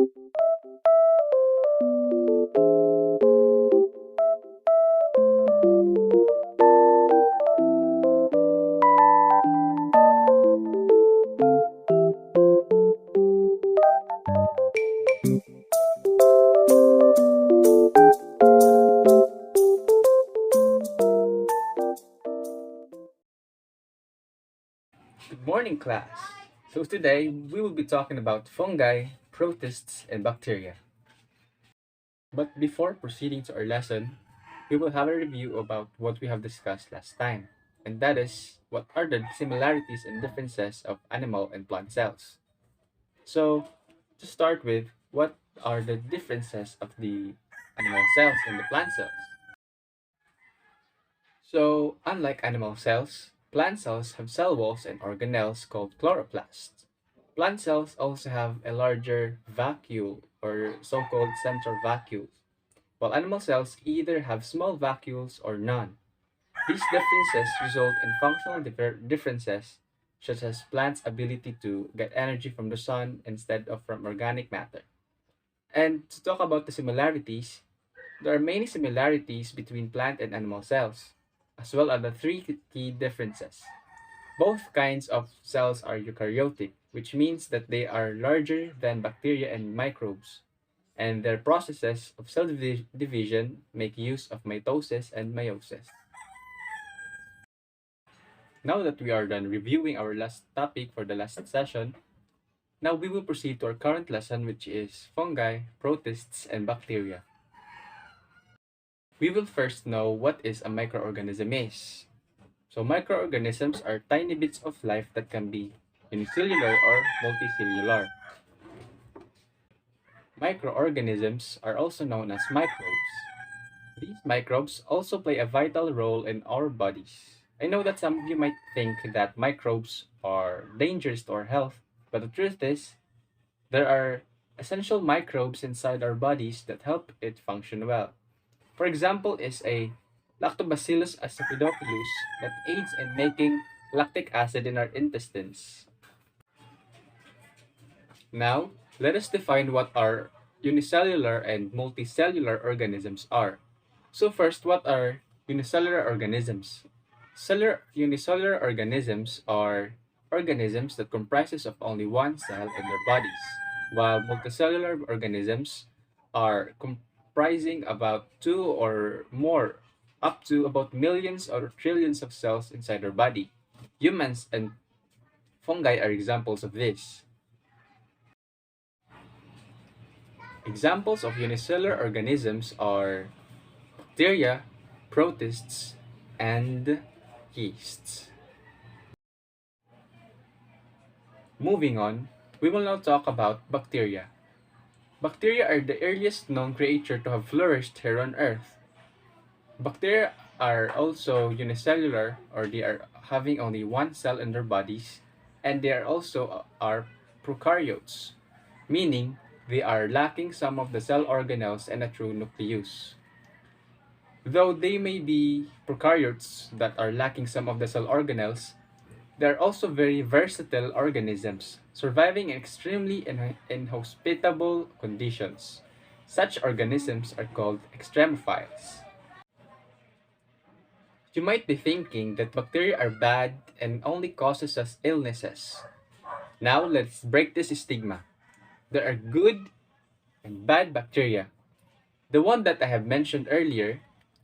Good morning, class. So today we will be talking about fungi, protists, and bacteria. But before proceeding to our lesson, we will have a review about what we have discussed last time, and that is what are the similarities and differences of animal and plant cells. So to start with, what are the differences of the animal cells and the plant cells? So, unlike animal cells, plant cells have cell walls and organelles called chloroplasts. Plant cells also have a larger vacuole or so-called central vacuoles, while animal cells either have small vacuoles or none. These differences result in functional differences, such as plants' ability to get energy from the sun instead of from organic matter. And to talk about the similarities, there are many similarities between plant and animal cells, as well as the three key differences. Both kinds of cells are eukaryotic, which means that they are larger than bacteria and microbes, and their processes of cell division make use of mitosis and meiosis. Now that we are done reviewing our last topic for the last session, now we will proceed to our current lesson, which is fungi, protists, and bacteria. We will first know what is a microorganism is. So microorganisms are tiny bits of life that can be unicellular or multicellular. Microorganisms are also known as microbes. These microbes also play a vital role in our bodies. I know that some of you might think that microbes are dangerous to our health, but the truth is, there are essential microbes inside our bodies that help it function well. For example, is a Lactobacillus acidophilus that aids in making lactic acid in our intestines. Now, let us define what our unicellular and multicellular organisms are. So first, what are unicellular organisms? Unicellular organisms are organisms that comprises of only one cell in their bodies, while multicellular organisms are comprising about two or more, up to about millions or trillions of cells inside our body. Humans and fungi are examples of this. Examples of unicellular organisms are bacteria, protists, and yeasts. Moving on, we will now talk about bacteria. Bacteria are the earliest known creature to have flourished here on Earth. Bacteria are also unicellular, or they are having only one cell in their bodies, and they are also are prokaryotes, meaning they are lacking some of the cell organelles and a true nucleus. Though they may be prokaryotes that are lacking some of the cell organelles, they are also very versatile organisms, surviving in extremely inhospitable conditions. Such organisms are called extremophiles. You might be thinking that bacteria are bad and only causes us illnesses. Now let's break this stigma. There are good and bad bacteria. The one that I have mentioned earlier,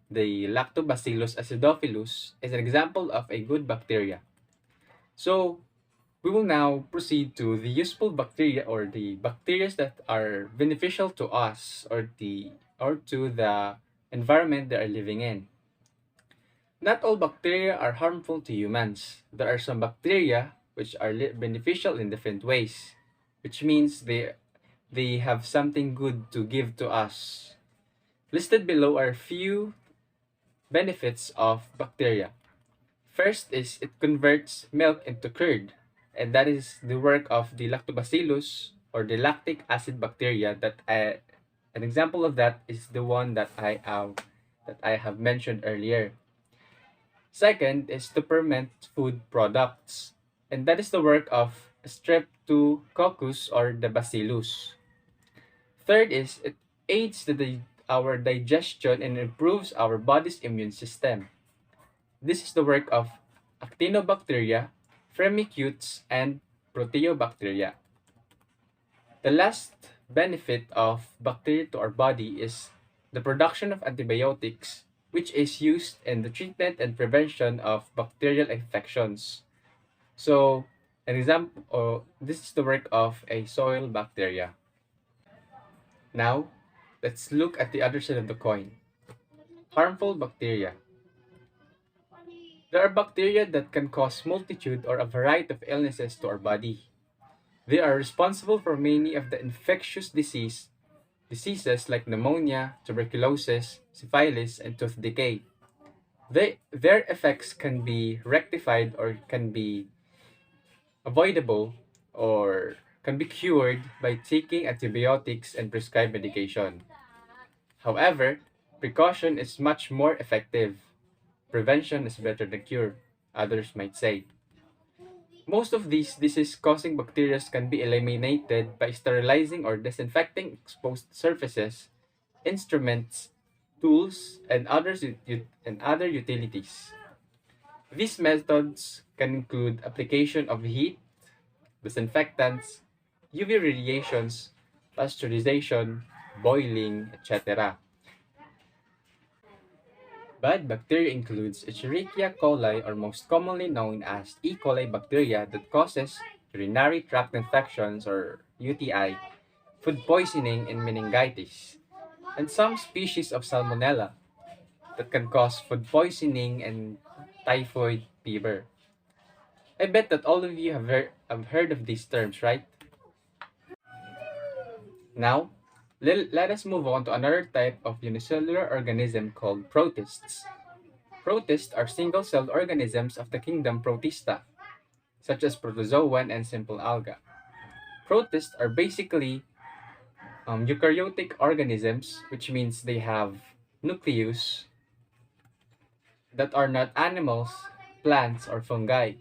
the Lactobacillus acidophilus, is an example of a good bacteria. So, we will now proceed to the useful bacteria, or the bacteria that are beneficial to us, or to the environment they are living in. Not all bacteria are harmful to humans. There are some bacteria which are beneficial in different ways, which means they have something good to give to us. Listed below are few benefits of bacteria. First is it converts milk into curd, and that is the work of the lactobacillus, or the lactic acid bacteria. An example of that is the one that I have mentioned earlier. Second is to ferment food products, and that is the work of Streptococcus, or the bacillus. Third is it aids our digestion and improves our body's immune system. This is the work of actinobacteria, firmicutes, and proteobacteria. The last benefit of bacteria to our body is the production of antibiotics, which is used in the treatment and prevention of bacterial infections. So, an example, this is the work of a soil bacteria. Now, let's look at the other side of the coin. Harmful bacteria. There are bacteria that can cause multitude or a variety of illnesses to our body. They are responsible for many of the infectious diseases like pneumonia, tuberculosis, syphilis, and tooth decay. Their effects can be rectified or can be avoidable or can be cured by taking antibiotics and prescribed medication. However, precaution is much more effective. Prevention is better than cure, others might say. Most of these disease-causing bacteria can be eliminated by sterilizing or disinfecting exposed surfaces, instruments, tools, and other utilities. These methods can include application of heat, disinfectants, UV radiations, pasteurization, boiling, etc. Bad bacteria includes Escherichia coli, or most commonly known as E. coli bacteria, that causes urinary tract infections or UTI, food poisoning, and meningitis, and some species of Salmonella that can cause food poisoning and typhoid fever. I bet that all of you have heard of these terms, right? Now, let us move on to another type of unicellular organism called protists. Protists are single-celled organisms of the kingdom Protista, such as protozoan and simple alga. Protists are basically eukaryotic organisms, which means they have nucleus that are not animals, plants, or fungi.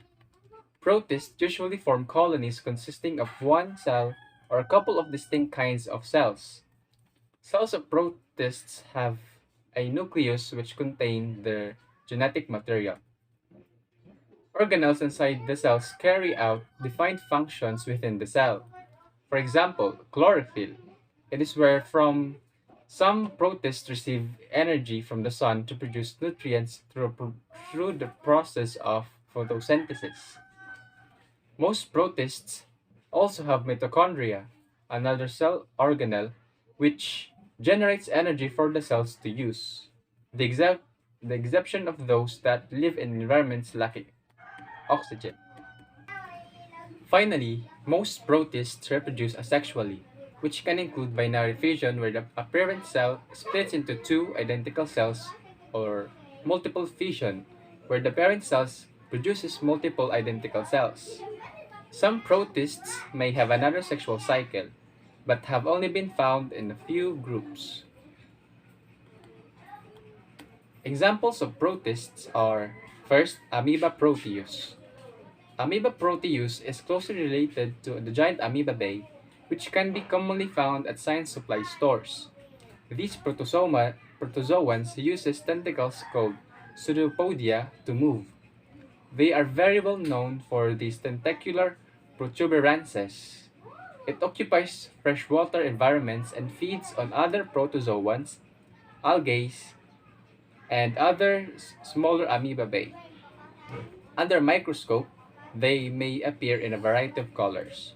Protists usually form colonies consisting of one cell or a couple of distinct kinds of cells. Cells of protists have a nucleus which contain their genetic material. Organelles inside the cells carry out defined functions within the cell. For example, chlorophyll. It is where from some protists receive energy from the sun to produce nutrients through the process of photosynthesis. Most protists also have mitochondria, another cell organelle, which generates energy for the cells to use. The, except, the exception of those that live in environments lacking oxygen. Finally, most protists reproduce asexually, which can include binary fission where the parent cell splits into two identical cells, or multiple fission where the parent cells produces multiple identical cells. Some protists may have another sexual cycle, but have only been found in a few groups. Examples of protists are: first, Amoeba proteus. Amoeba proteus is closely related to the giant amoebae, which can be commonly found at science supply stores. These protozoans uses tentacles called pseudopodia to move. They are very well known for these tentacular protuberances. It occupies freshwater environments and feeds on other protozoans, algae, and other smaller amoebae. Under a microscope, they may appear in a variety of colors.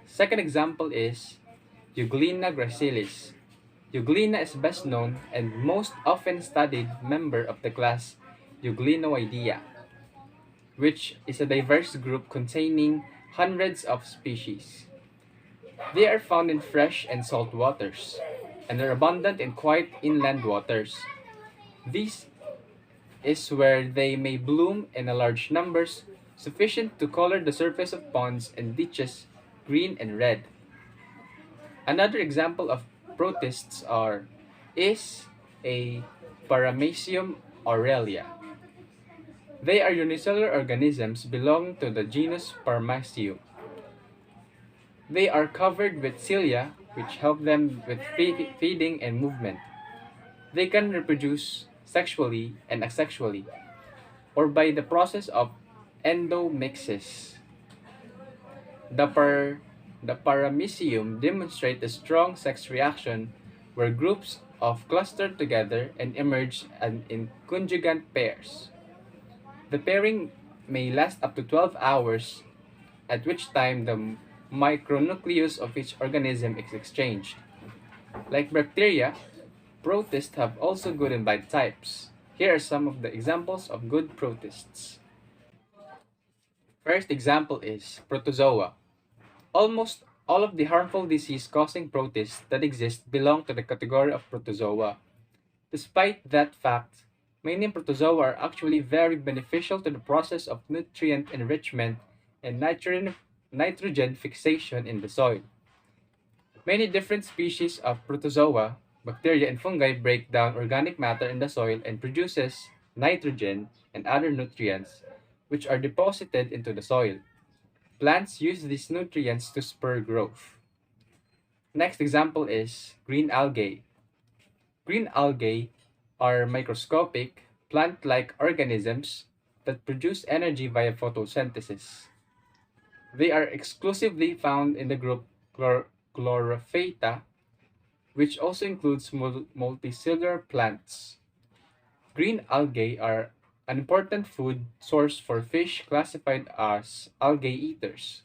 Second example is Euglena gracilis. Euglena is best known and most often studied member of the class Euglenoidea, which is a diverse group containing hundreds of species. They are found in fresh and salt waters, and are abundant in quiet inland waters. This is where they may bloom in a large numbers, sufficient to color the surface of ponds and ditches green and red. Another example of protists is a Paramecium aurelia. They are unicellular organisms belonging to the genus Paramecium. They are covered with cilia which help them with feeding and movement. They can reproduce sexually and asexually, or by the process of endomixis. The, par- the paramecium demonstrate a strong sex reaction where groups of cluster together and emerge in conjugate pairs. The pairing may last up to 12 hours, at which time the micronucleus of each organism is exchanged. Like bacteria, protists have also good and bad types. Here are some of the examples of good protists. First example is protozoa. Almost all of the harmful disease-causing protists that exist belong to the category of protozoa. Despite that fact, many protozoa are actually very beneficial to the process of nutrient enrichment and nitrogen fixation in the soil. Many different species of protozoa, bacteria, and fungi break down organic matter in the soil and produces nitrogen and other nutrients, which are deposited into the soil. Plants use these nutrients to spur growth. Next example is green algae. Green algae are microscopic, plant-like organisms that produce energy via photosynthesis. They are exclusively found in the group Chlorophyta, which also includes multicellular plants. Green algae are an important food source for fish classified as algae eaters.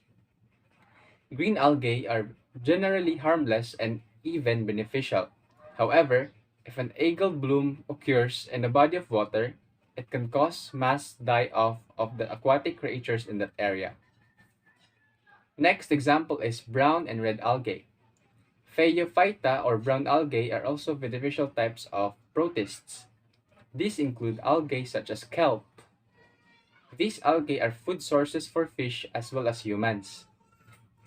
Green algae are generally harmless and even beneficial. However, if an algal bloom occurs in a body of water, it can cause mass die-off of the aquatic creatures in that area. Next example is brown and red algae. Phaeophyta or brown algae are also beneficial types of protists. These include algae such as kelp. These algae are food sources for fish as well as humans.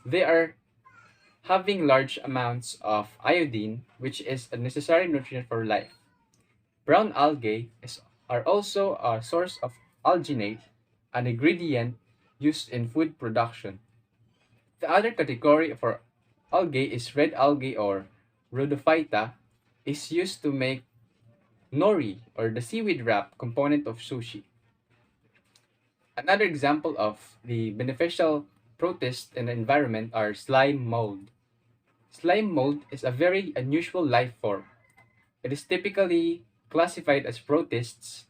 They are having large amounts of iodine, which is a necessary nutrient for life. Brown algae are also a source of alginate, an ingredient used in food production. The other category for algae is red algae or rhodophyta, is used to make nori or the seaweed wrap component of sushi. Another example of the beneficial protists in the environment are slime mold. Slime mold is a very unusual life form. It is typically classified as protists.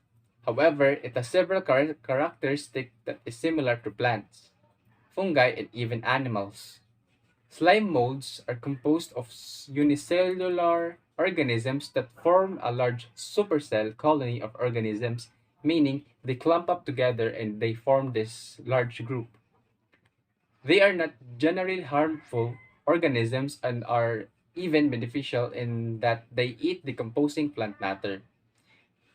However, it has several characteristics that is similar to plants, fungi, and even animals. Slime molds are composed of unicellular organisms that form a large supercell colony of organisms, meaning they clump up together and they form this large group. They are not generally harmful organisms and are even beneficial in that they eat decomposing plant matter.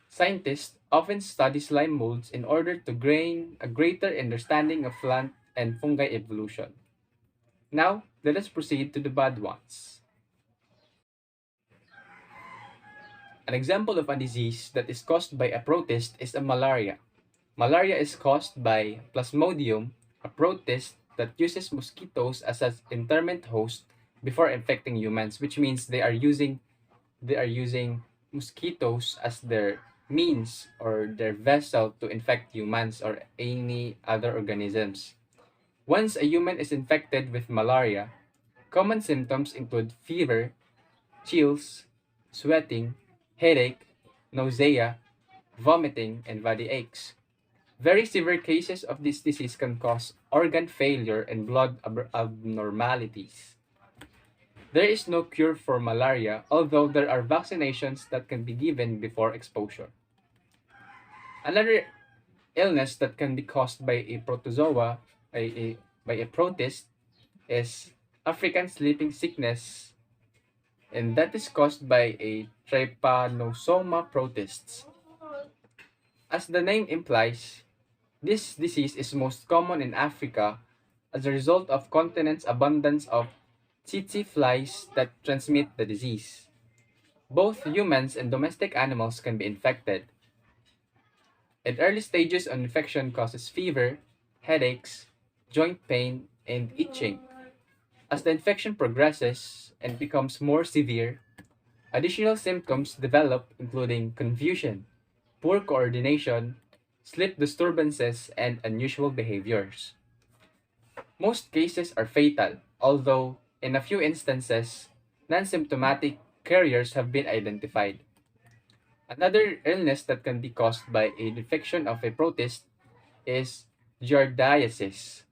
Scientists often study slime molds in order to gain a greater understanding of plant and fungi evolution. Now, let us proceed to the bad ones. An example of a disease that is caused by a protist is a malaria. Malaria is caused by Plasmodium, a protist that uses mosquitoes as an interment host before infecting humans, which means they are using mosquitoes as their means or their vessel to infect humans or any other organisms. Once a human is infected with malaria, common symptoms include fever, chills, sweating, headache, nausea, vomiting, and body aches. Very severe cases of this disease can cause organ failure and blood abnormalities. There is no cure for malaria, although there are vaccinations that can be given before exposure. Another illness that can be caused by a protozoa, by a protist, is African sleeping sickness, and that is caused by a trypanosoma protists. As the name implies, this disease is most common in Africa as a result of continent's abundance of tsetse flies that transmit the disease. Both humans and domestic animals can be infected. In early stages of infection causes fever, headaches, joint pain, and itching. As the infection progresses and becomes more severe, additional symptoms develop, including confusion, poor coordination, sleep disturbances, and unusual behaviors. Most cases are fatal, although in a few instances, non-symptomatic carriers have been identified. Another illness that can be caused by a infection of a protist is giardiasis.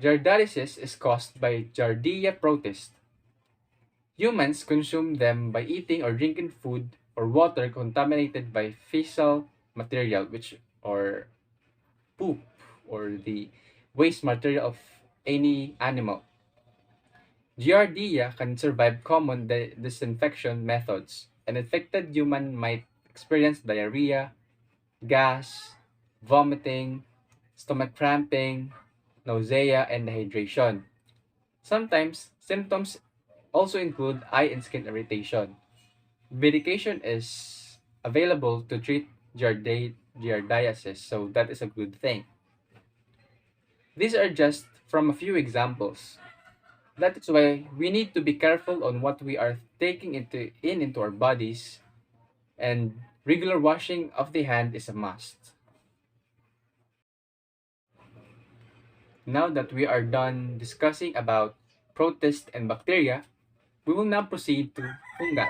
Giardiasis is caused by Giardia protist. Humans consume them by eating or drinking food or water contaminated by fecal material, which or poop or the waste material of any animal. Giardia can survive common disinfection methods. An infected human might experience diarrhea, gas, vomiting, stomach cramping, nausea, and dehydration. Sometimes symptoms also include eye and skin irritation. Medication is available to treat giardiasis, so that is a good thing. These are just from a few examples. That is why we need to be careful on what we are taking into our bodies, and regular washing of the hand is a must. Now that we are done discussing about protists and bacteria, we will now proceed to fungi.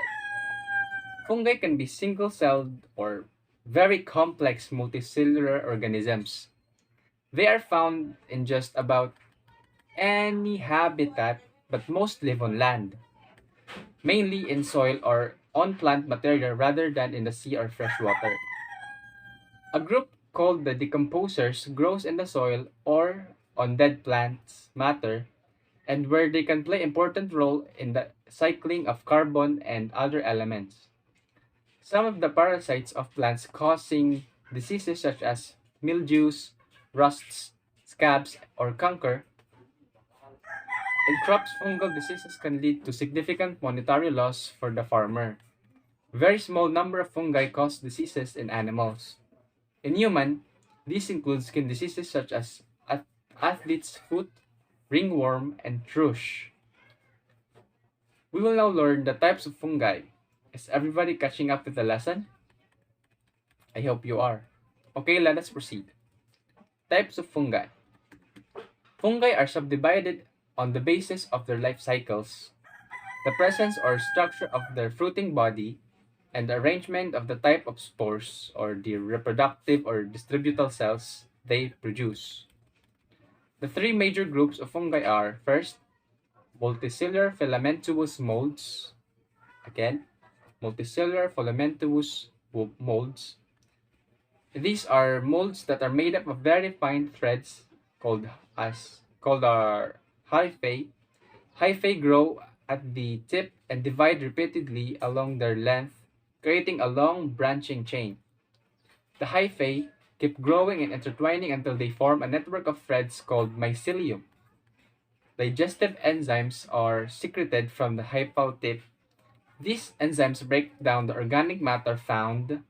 Fungi can be single-celled or very complex multicellular organisms. They are found in just about any habitat, but most live on land, mainly in soil or on plant material rather than in the sea or fresh water. A group called the decomposers grows in the soil or on dead plants matter, and where they can play important role in the cycling of carbon and other elements. Some of the parasites of plants causing diseases such as mildews, rusts, scabs, or canker. In crops, fungal diseases can lead to significant monetary loss for the farmer. Very small number of fungi cause diseases in animals. In human, these include skin diseases such as athlete's foot, ringworm, and thrush. We will now learn the types of fungi. Is everybody catching up with the lesson? I hope you are. Okay, let us proceed. Types of fungi. Fungi are subdivided on the basis of their life cycles, the presence or structure of their fruiting body, and the arrangement of the type of spores or the reproductive or distributal cells they produce. The three major groups of fungi are first, multicellular filamentous molds. Again, multicellular filamentous molds. These are molds that are made up of very fine threads called our hyphae. Hyphae grow at the tip and divide repeatedly along their length, creating a long branching chain. The hyphae keep growing and intertwining until they form a network of threads called mycelium. Digestive enzymes are secreted from the hyphal tip. These enzymes break down the organic matter found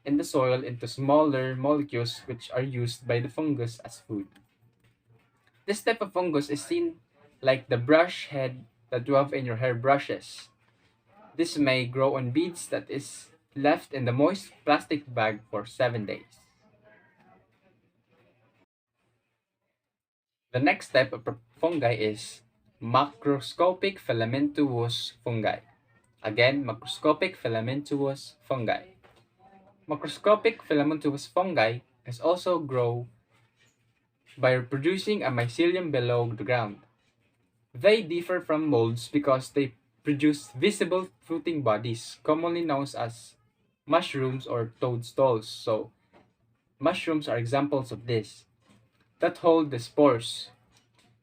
in the soil into smaller molecules which are used by the fungus as food. This type of fungus is seen like the brush head that you have in your hair brushes. This may grow on beads that is left in the moist plastic bag for 7 days. The next type of fungi is macroscopic filamentous fungi. Again, macroscopic filamentous fungi. Macroscopic filamentous fungi is also grow by producing a mycelium below the ground. They differ from molds because they produce visible fruiting bodies, commonly known as mushrooms or toadstools. So, mushrooms are examples of this that hold the spores.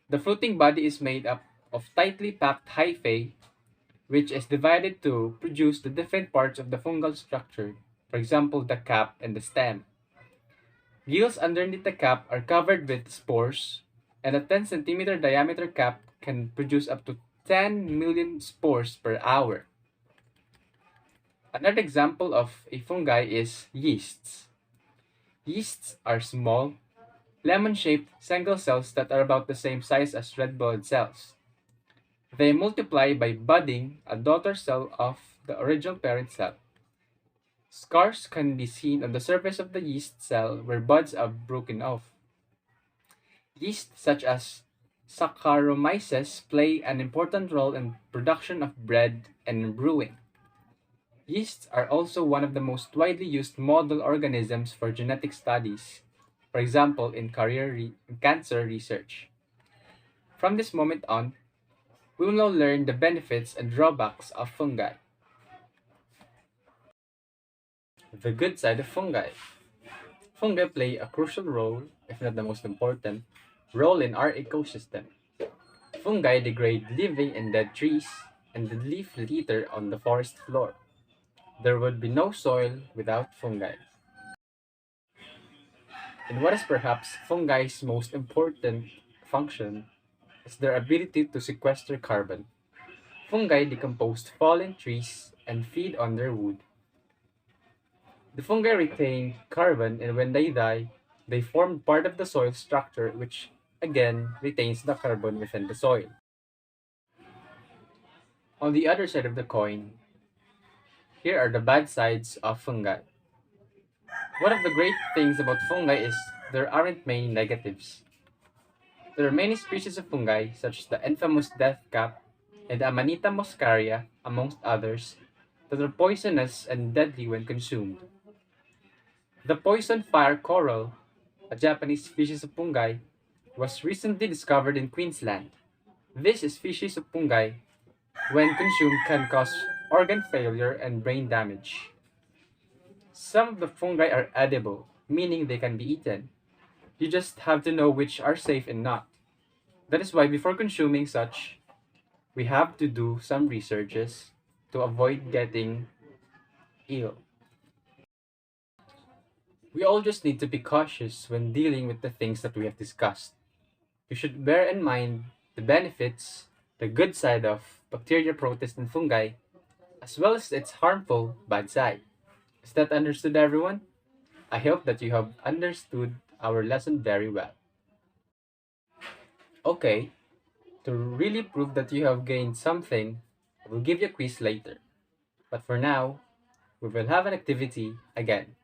The fruiting body is made up of tightly packed hyphae, which is divided to produce the different parts of the fungal structure, for example, the cap and the stem. Gills underneath the cap are covered with spores, and a 10 centimeter diameter cap can produce up to 10 million spores per hour. Another example of a fungi is yeasts. Yeasts are small, lemon-shaped single cells that are about the same size as red blood cells. They multiply by budding a daughter cell of the original parent cell. Scars can be seen on the surface of the yeast cell where buds are broken off. Yeast such as Saccharomyces play an important role in production of bread and in brewing. Yeasts are also one of the most widely used model organisms for genetic studies, for example, in cancer research. From this moment on, we will now learn the benefits and drawbacks of fungi. The good side of fungi. Fungi play a crucial role, if not the most important, role in our ecosystem. Fungi degrade living and dead trees and leaf litter on the forest floor. There would be no soil without fungi. And what is perhaps fungi's most important function is their ability to sequester carbon. Fungi decompose fallen trees and feed on their wood. The fungi retain carbon, and when they die, they form part of the soil structure, which again retains the carbon within the soil. On the other side of the coin, here are the bad sides of fungi. One of the great things about fungi is there aren't many negatives. There are many species of fungi, such as the infamous death cap and the Amanita muscaria, amongst others, that are poisonous and deadly when consumed. The poison fire coral, a Japanese species of fungi, was recently discovered in Queensland. This species of fungi, when consumed, can cause organ failure and brain damage. Some of the fungi are edible, meaning they can be eaten. You just have to know which are safe and not. That is why before consuming such, we have to do some researches to avoid getting ill. We all just need to be cautious when dealing with the things that we have discussed. You should bear in mind the benefits, the good side of bacteria, protists, and fungi, as well as its harmful bad side. Is that understood, everyone? I hope that you have understood our lesson very well. Okay, to really prove that you have gained something, I will give you a quiz later. But for now, we will have an activity again.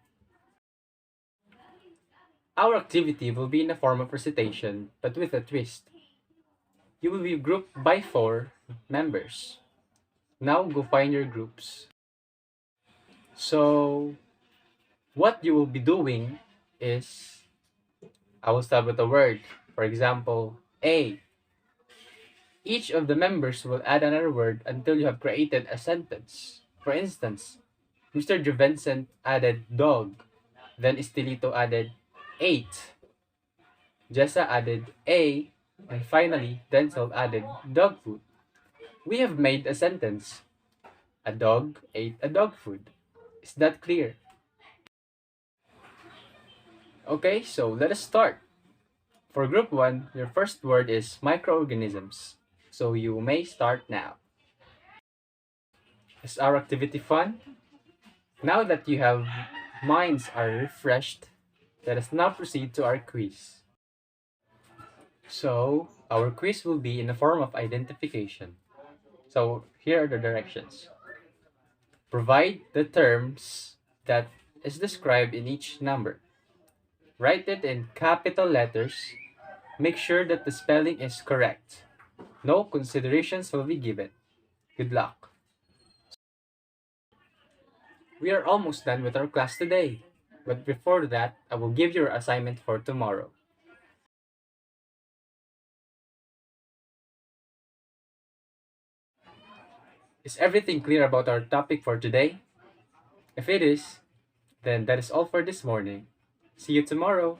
Our activity will be in the form of recitation, but with a twist. You will be grouped by 4 members. Now go find your groups. So, what you will be doing is, I will start with a word. For example, A. Each of the members will add another word until you have created a sentence. For instance, Mr. Jovencent added dog, then Estelito added ate, Jessa added a, and finally Denzel added dog food. We have made a sentence. A dog ate a dog food. Is that clear? Okay, so let us start. For group 1, your first word is microorganisms. So you may start now. Is our activity fun? Now that you have minds are refreshed, let us now proceed to our quiz. So our quiz will be in the form of identification. So here are the directions. Provide the terms that is described in each number. Write it in capital letters. Make sure that the spelling is correct. No considerations will be given. Good luck. We are almost done with our class today. But before that, I will give you your assignment for tomorrow. Is everything clear about our topic for today? If it is, then that is all for this morning. See you tomorrow.